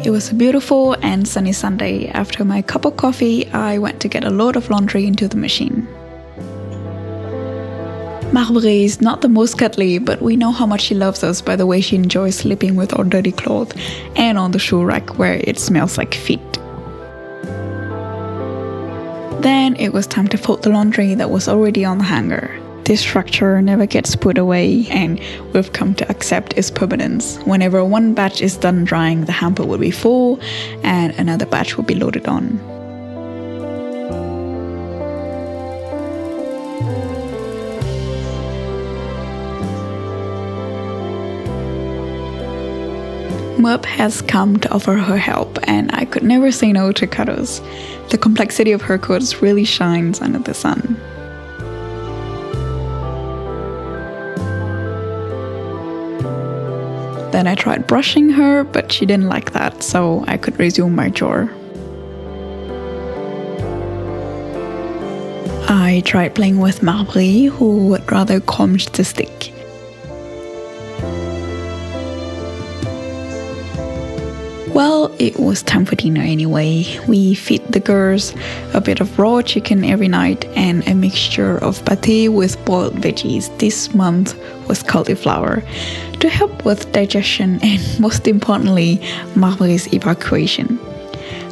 It was a beautiful and sunny Sunday. After my cup of coffee, I went to get a load of laundry into the machine. Marbury is not the most cuddly, but we know how much she loves us by the way she enjoys sleeping with our dirty clothes and on the shoe rack where it smells like feet. Then it was time to fold the laundry that was already on the hanger. This structure never gets put away, and we've come to accept its permanence. Whenever one batch is done drying, the hamper will be full and another batch will be loaded on. Merp has come to offer her help, and I could never say no to cuddles. The complexity of her coats really shines under the sun. Then I tried brushing her, but she didn't like that, so I could resume my chore. I tried playing with Marbury, who would rather comb the stick. Well, it was time for dinner anyway. We feed the girls a bit of raw chicken every night and a mixture of pâté with boiled veggies. This month was cauliflower to help with digestion and, most importantly, Marbury's evacuation.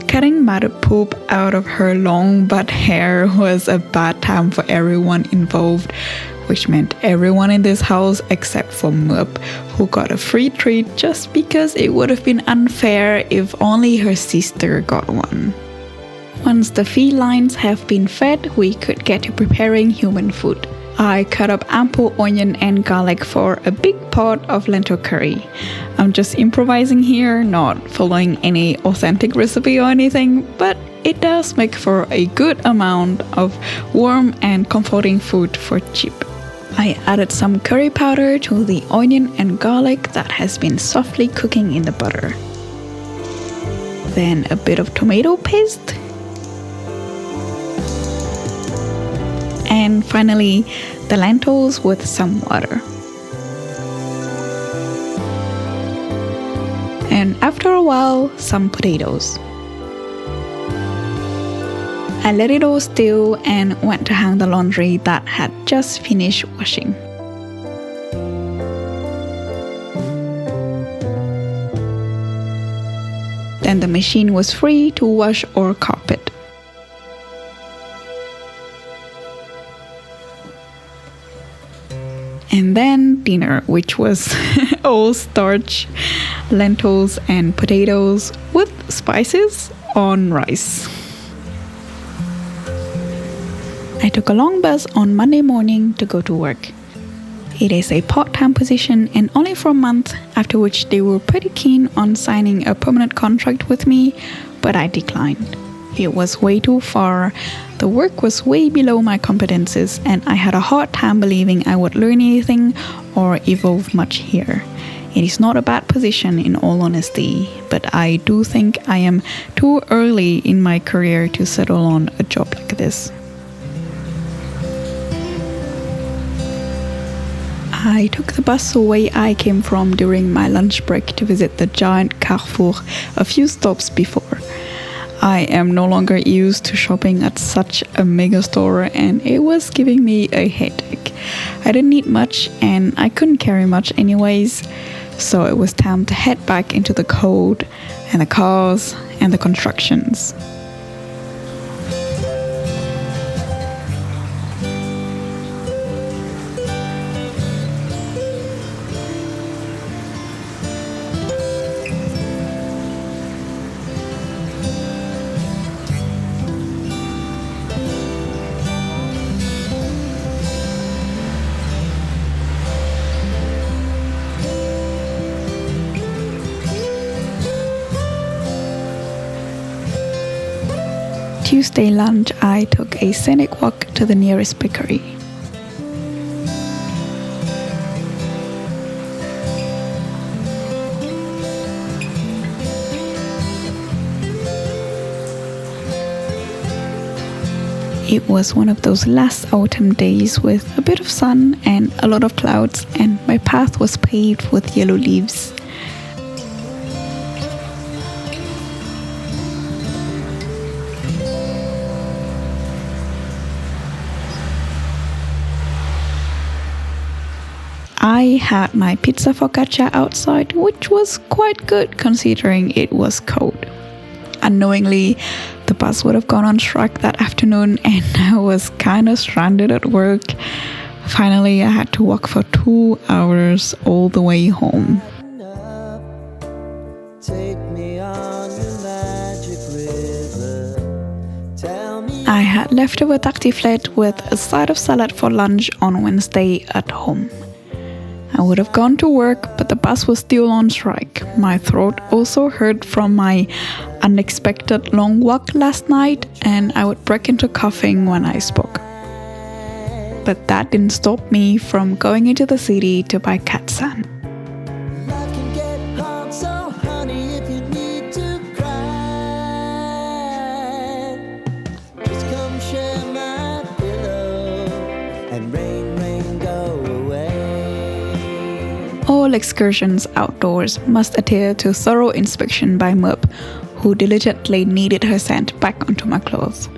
Cutting matted poop out of her long butt hair was a bad time for everyone involved, which meant everyone in this house except for Merp, who got a free treat just because it would have been unfair if only her sister got one. Once the felines have been fed, we could get to preparing human food. I cut up ample onion and garlic for a big pot of lentil curry. I'm just improvising here, not following any authentic recipe or anything, but it does make for a good amount of warm and comforting food for cheap. I added some curry powder to the onion and garlic that has been softly cooking in the butter. Then a bit of tomato paste. And finally, the lentils with some water. And after a while, some potatoes. I let it all stew and went to hang the laundry that had just finished washing. Then the machine was free to wash our carpet. And then dinner, which was all starch, lentils and potatoes with spices on rice. I took a long bus on Monday morning to go to work. It is a part-time position and only for a month, after which they were pretty keen on signing a permanent contract with me, but I declined. It was way too far, the work was way below my competences, and I had a hard time believing I would learn anything or evolve much here. It is not a bad position in all honesty, but I do think I am too early in my career to settle on a job like this. I took the bus away I came from during my lunch break to visit the giant Carrefour a few stops before. I am no longer used to shopping at such a mega store, and it was giving me a headache. I didn't need much and I couldn't carry much anyways, so it was time to head back into the cold and the cars and the constructions. Tuesday lunch, I took a scenic walk to the nearest bakery. It was one of those last autumn days with a bit of sun and a lot of clouds, and my path was paved with yellow leaves. I had my pizza focaccia outside, which was quite good considering it was cold. Unknowingly, the bus would have gone on strike that afternoon and I was kind of stranded at work. Finally, I had to walk for 2 hours all the way home. I had leftover tartiflette with a side of salad for lunch on Wednesday at home. I would have gone to work, but the bus was still on strike. My throat also hurt from my unexpected long walk last night, and I would break into coughing when I spoke. But that didn't stop me from going into the city to buy Katsan. All excursions outdoors must adhere to thorough inspection by Merp, who diligently kneaded her scent back onto my clothes.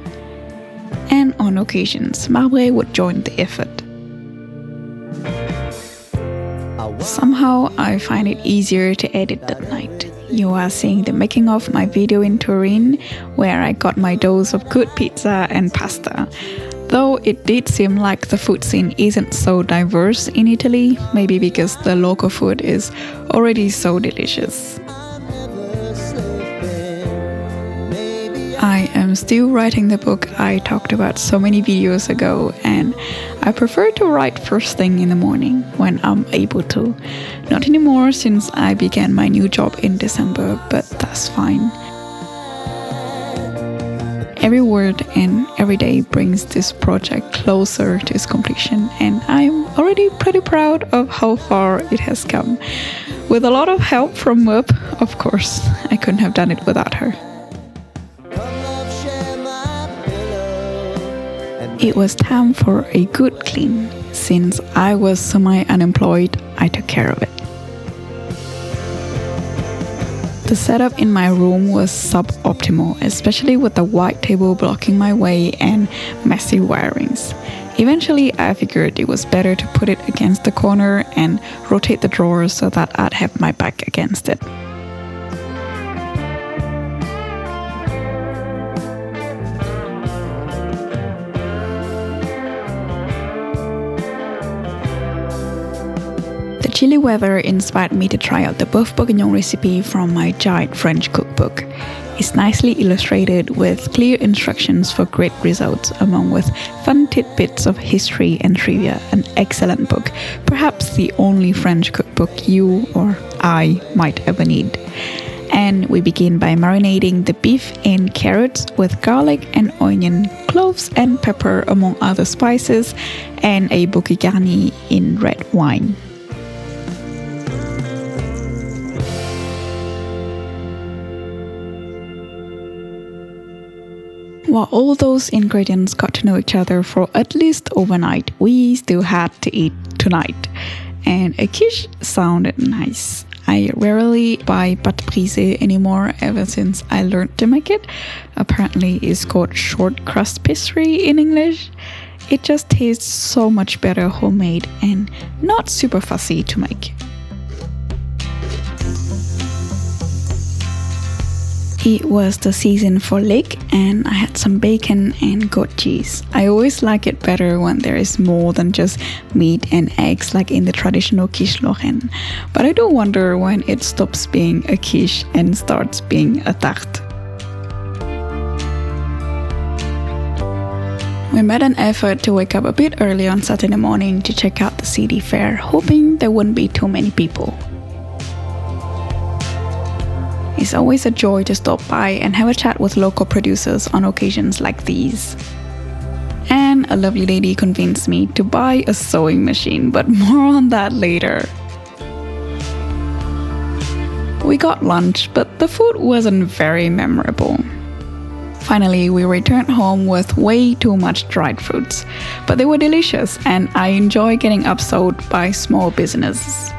And on occasions, Marbre would join the effort. Somehow, I find it easier to edit at night. You are seeing the making of my video in Turin, where I got my dose of good pizza and pasta. Though it did seem like the food scene isn't so diverse in Italy, maybe because the local food is already so delicious. I am still writing the book I talked about so many videos ago, and I prefer to write first thing in the morning when I'm able to. Not anymore since I began my new job in December, but that's fine. Every word and every day brings this project closer to its completion, and I'm already pretty proud of how far it has come. With a lot of help from Merp, of course. I couldn't have done it without her. It was time for a good clean. Since I was semi-unemployed, I took care of it. The setup in my room was suboptimal, especially with the white table blocking my way and messy wirings. Eventually, I figured it was better to put it against the corner and rotate the drawers so that I'd have my back against it. The chilly weather inspired me to try out the Bœuf Bourguignon recipe from my giant French cookbook. It's nicely illustrated with clear instructions for great results, along with fun tidbits of history and trivia. An excellent book, perhaps the only French cookbook you or I might ever need. And we begin by marinating the beef and carrots with garlic and onion, cloves and pepper among other spices, and a bouquet garni in red wine. While all those ingredients got to know each other for at least overnight, we still had to eat tonight. And a quiche sounded nice. I rarely buy pâte brisée anymore ever since I learned to make it. Apparently it's called short crust pastry in English. It just tastes so much better homemade and not super fussy to make. It was the season for leek, and I had some bacon and goat cheese. I always like it better when there is more than just meat and eggs like in the traditional quiche Lorraine. But I do wonder when it stops being a quiche and starts being a tarte. We made an effort to wake up a bit early on Saturday morning to check out the city fair, hoping there wouldn't be too many people. It's always a joy to stop by and have a chat with local producers on occasions like these. And a lovely lady convinced me to buy a sewing machine, but more on that later. We got lunch, but the food wasn't very memorable. Finally, we returned home with way too much dried fruits, but they were delicious and I enjoy getting upsold by small businesses.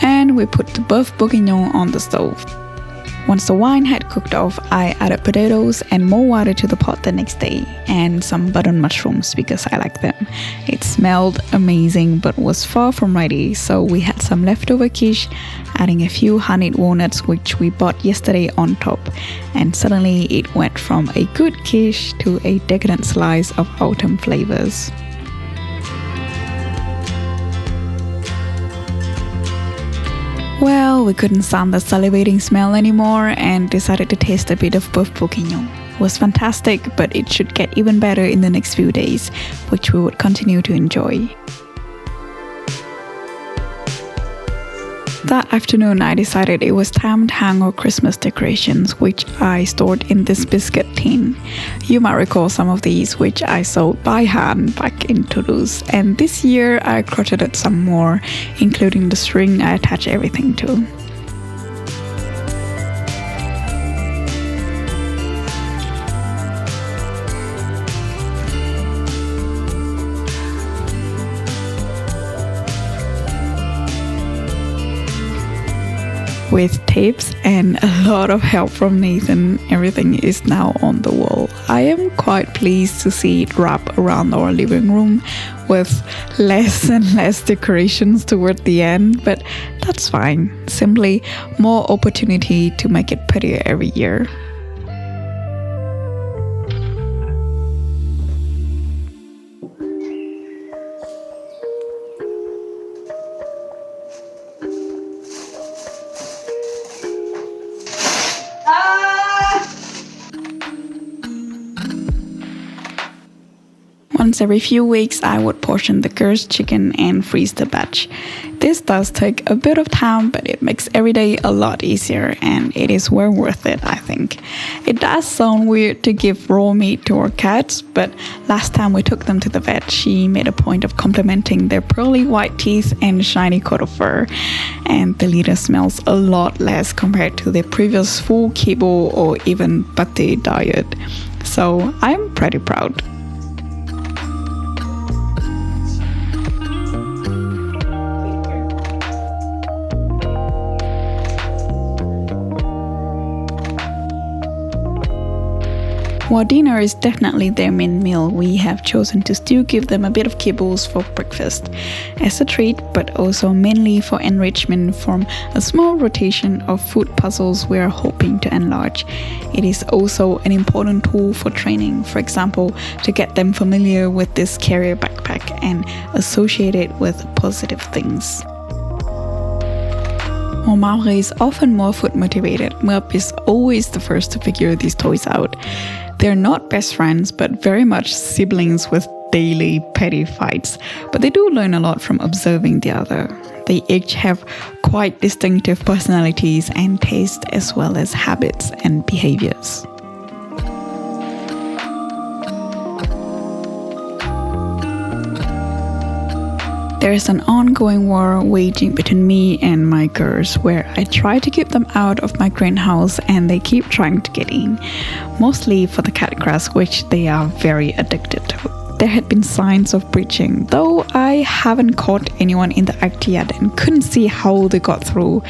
And we put the Bœuf Bourguignon on the stove. Once the wine had cooked off, I added potatoes and more water to the pot the next day, and some button mushrooms because I like them. It smelled amazing but was far from ready, so we had some leftover quiche, adding a few honeyed walnuts which we bought yesterday on top, and suddenly it went from a good quiche to a decadent slice of autumn flavors. Well, we couldn't stand the salivating smell anymore and decided to taste a bit of boeuf bourguignon. It was fantastic, but it should get even better in the next few days, which we would continue to enjoy. That afternoon, I decided it was time to hang our Christmas decorations, which I stored in this biscuit tin. You might recall some of these, which I sewed by hand back in Toulouse, and this year I crocheted some more, including the string I attach everything to. With tapes and a lot of help from Nathan, everything is now on the wall. I am quite pleased to see it wrap around our living room with less and less decorations toward the end, but that's fine. Simply more opportunity to make it prettier every year. Once every few weeks, I would portion the girls' chicken and freeze the batch. This does take a bit of time, but it makes every day a lot easier, and it is well worth it, I think. It does sound weird to give raw meat to our cats, but last time we took them to the vet, she made a point of complimenting their pearly white teeth and shiny coat of fur, and the litter smells a lot less compared to their previous full kibble or even pate diet. So I'm pretty proud. While dinner is definitely their main meal, we have chosen to still give them a bit of kibbles for breakfast as a treat, but also mainly for enrichment from a small rotation of food puzzles we are hoping to enlarge. It is also an important tool for training, for example, to get them familiar with this carrier backpack and associate it with positive things. While Mauri is often more food motivated, Mup is always the first to figure these toys out. They're not best friends, but very much siblings with daily petty fights. But they do learn a lot from observing the other. They each have quite distinctive personalities and tastes, as well as habits and behaviors. There is an ongoing war waging between me and my girls, where I try to keep them out of my greenhouse and they keep trying to get in, mostly for the cat grass, which they are very addicted to. There had been signs of breaching, though I haven't caught anyone in the act yet and couldn't see how they got through.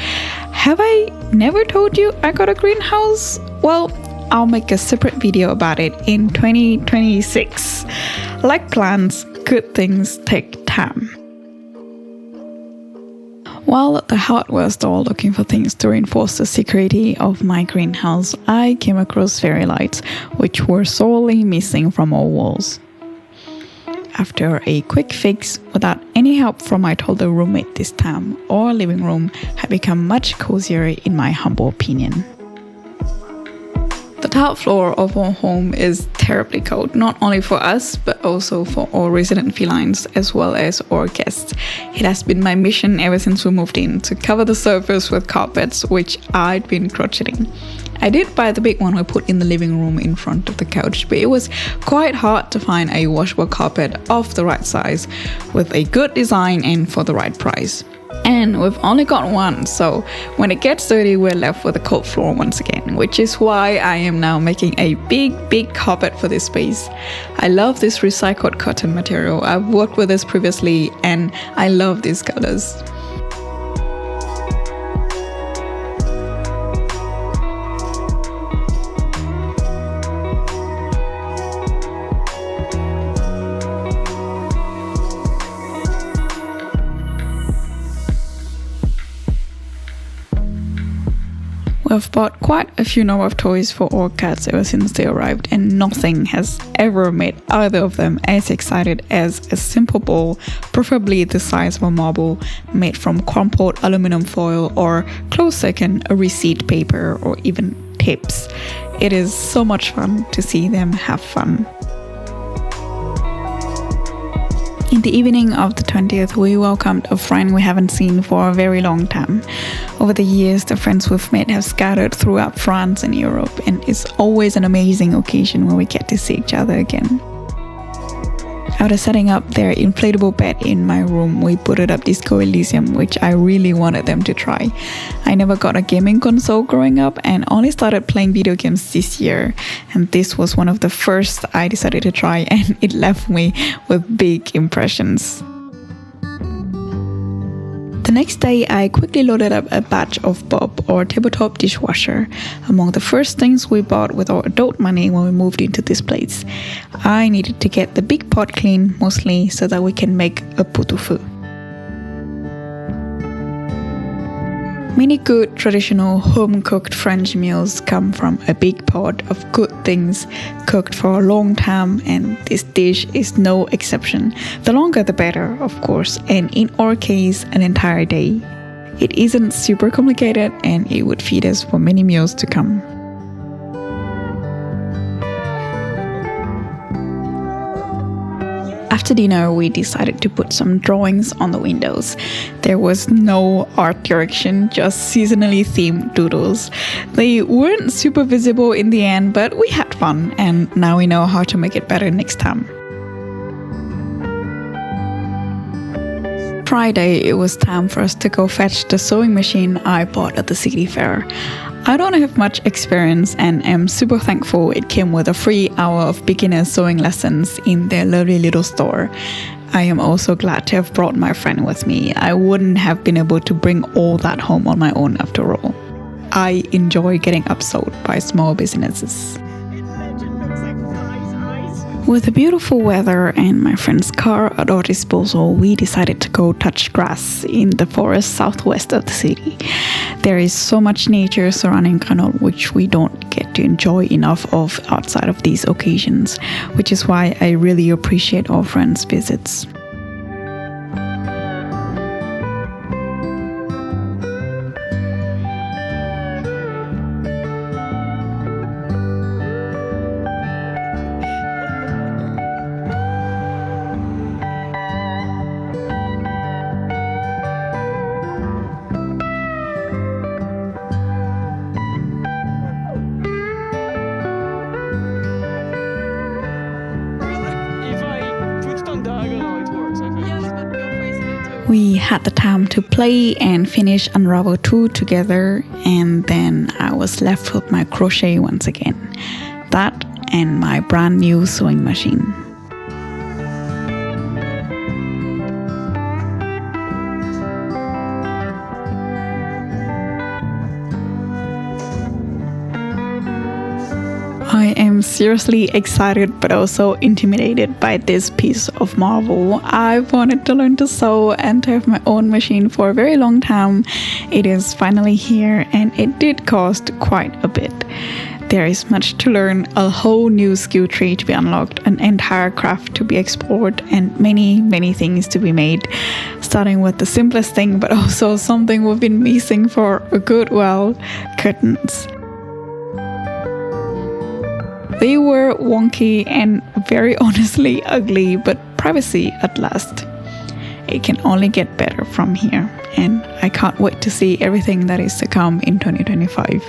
Have I never told you I got a greenhouse? Well, I'll make a separate video about it in 2026. Like plants, good things take time. While at the hardware store looking for things to reinforce the security of my greenhouse, I came across fairy lights, which were sorely missing from our walls. After a quick fix, without any help from my toddler roommate this time, our living room had become much cozier in my humble opinion. The top floor of our home is terribly cold, not only for us, but also for our resident felines as well as our guests. It has been my mission ever since we moved in to cover the surface with carpets, which I'd been crocheting. I did buy the big one we put in the living room in front of the couch, but it was quite hard to find a washable carpet of the right size, with a good design and for the right price. And we've only got one, so when it gets dirty, we're left with a cold floor once again, which is why I am now making a big carpet for this space. I love this recycled cotton material. I've worked with this previously and I love these colors. We've bought quite a few number of toys for our cats ever since they arrived, and nothing has ever made either of them as excited as a simple ball, preferably the size of a marble, made from crumpled aluminum foil, or close second, a receipt paper, or even tips. It is so much fun to see them have fun. In the evening of the 20th, we welcomed a friend we haven't seen for a very long time. Over the years, the friends we've met have scattered throughout France and Europe, and it's always an amazing occasion when we get to see each other again. After setting up their inflatable bed in my room, we booted up Disco Elysium, which I really wanted them to try. I never got a gaming console growing up and only started playing video games this year, and this was one of the first I decided to try, and it left me with big impressions. The next day, I quickly loaded up a batch of Bob, or tabletop dishwasher, among the first things we bought with our adult money when we moved into this place. I needed to get the big pot clean, mostly so that we can make a pot-au-feu. Many good traditional home-cooked French meals come from a big pot of good things cooked for a long time, and this dish is no exception. The longer the better, of course, and in our case, an entire day. It isn't super complicated, and it would feed us for many meals to come. After dinner, we decided to put some drawings on the windows. There was no art direction, just seasonally themed doodles. They weren't super visible in the end, but we had fun, and now we know how to make it better next time. Friday, it was time for us to go fetch the sewing machine I bought at the city fair. I don't have much experience and am super thankful it came with a free hour of beginner sewing lessons in their lovely little store. I am also glad to have brought my friend with me. I wouldn't have been able to bring all that home on my own after all. I enjoy getting upsold by small businesses. With the beautiful weather and my friend's car at our disposal, we decided to go touch grass in the forest southwest of the city. There is so much nature surrounding Grenoble which we don't get to enjoy enough of outside of these occasions, which is why I really appreciate our friends' visits. We had the time to play and finish Unravel 2 together, and then I was left with my crochet once again. That and my brand new sewing machine. I am seriously excited but also intimidated by this piece of marvel. I've wanted to learn to sew and to have my own machine for a very long time. It is finally here, and it did cost quite a bit. There is much to learn, a whole new skill tree to be unlocked, an entire craft to be explored, and many things to be made. Starting with the simplest thing, but also something we've been missing for a good while: curtains. They were wonky and very honestly ugly, but privacy at last. It can only get better from here, and I can't wait to see everything that is to come in 2025.